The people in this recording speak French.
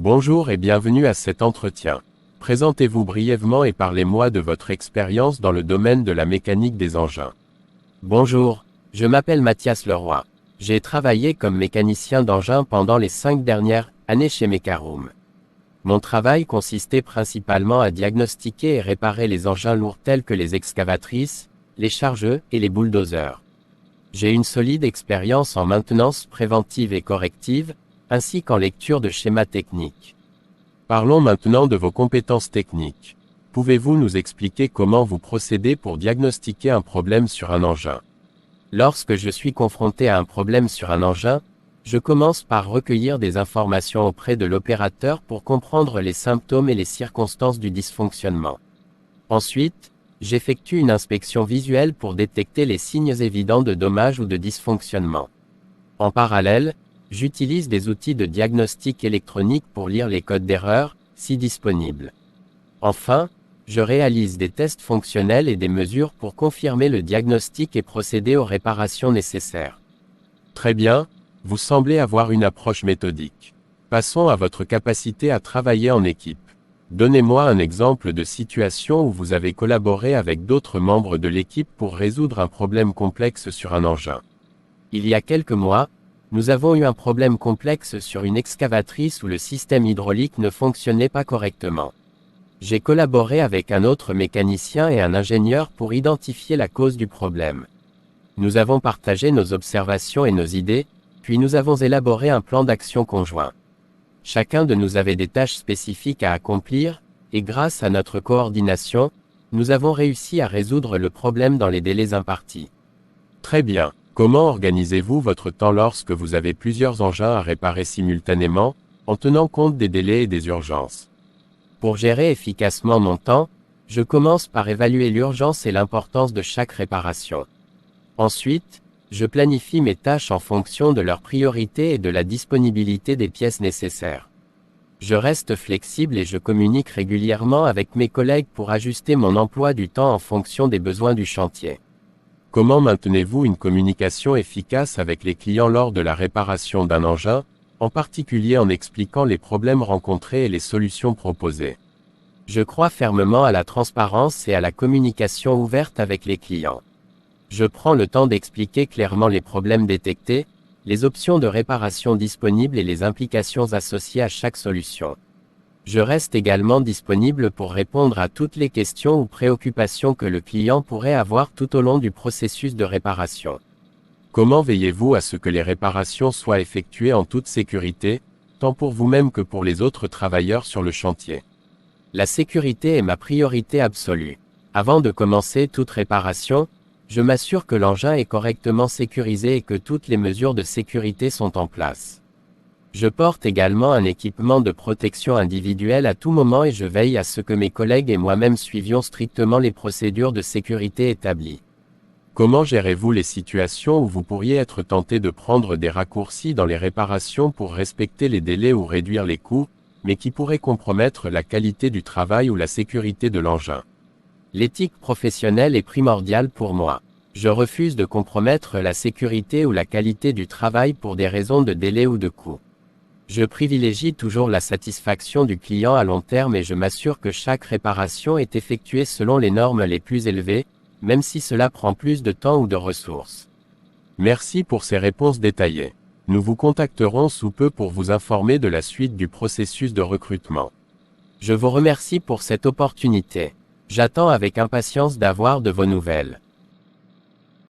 Bonjour et bienvenue à cet entretien. Présentez-vous brièvement et parlez-moi de votre expérience dans le domaine de la mécanique des engins. Bonjour, je m'appelle Mathias Leroy. J'ai travaillé comme mécanicien d'engins pendant les 5 dernières années chez Mecaroom. Mon travail consistait principalement à diagnostiquer et réparer les engins lourds tels que les excavatrices, les chargeurs et les bulldozers. J'ai une solide expérience en maintenance préventive et corrective, ainsi qu'en lecture de schémas techniques. Parlons maintenant de vos compétences techniques. Pouvez-vous nous expliquer comment vous procédez pour diagnostiquer un problème sur un engin? Lorsque je suis confronté à un problème sur un engin, je commence par recueillir des informations auprès de l'opérateur pour comprendre les symptômes et les circonstances du dysfonctionnement. Ensuite, j'effectue une inspection visuelle pour détecter les signes évidents de dommage ou de dysfonctionnement. En parallèle, j'utilise des outils de diagnostic électronique pour lire les codes d'erreur, si disponibles. Enfin, je réalise des tests fonctionnels et des mesures pour confirmer le diagnostic et procéder aux réparations nécessaires. Très bien, vous semblez avoir une approche méthodique. Passons à votre capacité à travailler en équipe. Donnez-moi un exemple de situation où vous avez collaboré avec d'autres membres de l'équipe pour résoudre un problème complexe sur un engin. Il y a quelques mois, nous avons eu un problème complexe sur une excavatrice où le système hydraulique ne fonctionnait pas correctement. J'ai collaboré avec un autre mécanicien et un ingénieur pour identifier la cause du problème. Nous avons partagé nos observations et nos idées, puis nous avons élaboré un plan d'action conjoint. Chacun de nous avait des tâches spécifiques à accomplir, et grâce à notre coordination, nous avons réussi à résoudre le problème dans les délais impartis. Très bien. Comment organisez-vous votre temps lorsque vous avez plusieurs engins à réparer simultanément, en tenant compte des délais et des urgences? Pour gérer efficacement mon temps, je commence par évaluer l'urgence et l'importance de chaque réparation. Ensuite, je planifie mes tâches en fonction de leur priorité et de la disponibilité des pièces nécessaires. Je reste flexible et je communique régulièrement avec mes collègues pour ajuster mon emploi du temps en fonction des besoins du chantier. Comment maintenez-vous une communication efficace avec les clients lors de la réparation d'un engin, en particulier en expliquant les problèmes rencontrés et les solutions proposées? Je crois fermement à la transparence et à la communication ouverte avec les clients. Je prends le temps d'expliquer clairement les problèmes détectés, les options de réparation disponibles et les implications associées à chaque solution. Je reste également disponible pour répondre à toutes les questions ou préoccupations que le client pourrait avoir tout au long du processus de réparation. Comment veillez-vous à ce que les réparations soient effectuées en toute sécurité, tant pour vous-même que pour les autres travailleurs sur le chantier? La sécurité est ma priorité absolue. Avant de commencer toute réparation, je m'assure que l'engin est correctement sécurisé et que toutes les mesures de sécurité sont en place. Je porte également un équipement de protection individuelle à tout moment et je veille à ce que mes collègues et moi-même suivions strictement les procédures de sécurité établies. Comment gérez-vous les situations où vous pourriez être tenté de prendre des raccourcis dans les réparations pour respecter les délais ou réduire les coûts, mais qui pourraient compromettre la qualité du travail ou la sécurité de l'engin? L'éthique professionnelle est primordiale pour moi. Je refuse de compromettre la sécurité ou la qualité du travail pour des raisons de délai ou de coût. Je privilégie toujours la satisfaction du client à long terme et je m'assure que chaque réparation est effectuée selon les normes les plus élevées, même si cela prend plus de temps ou de ressources. Merci pour ces réponses détaillées. Nous vous contacterons sous peu pour vous informer de la suite du processus de recrutement. Je vous remercie pour cette opportunité. J'attends avec impatience d'avoir de vos nouvelles.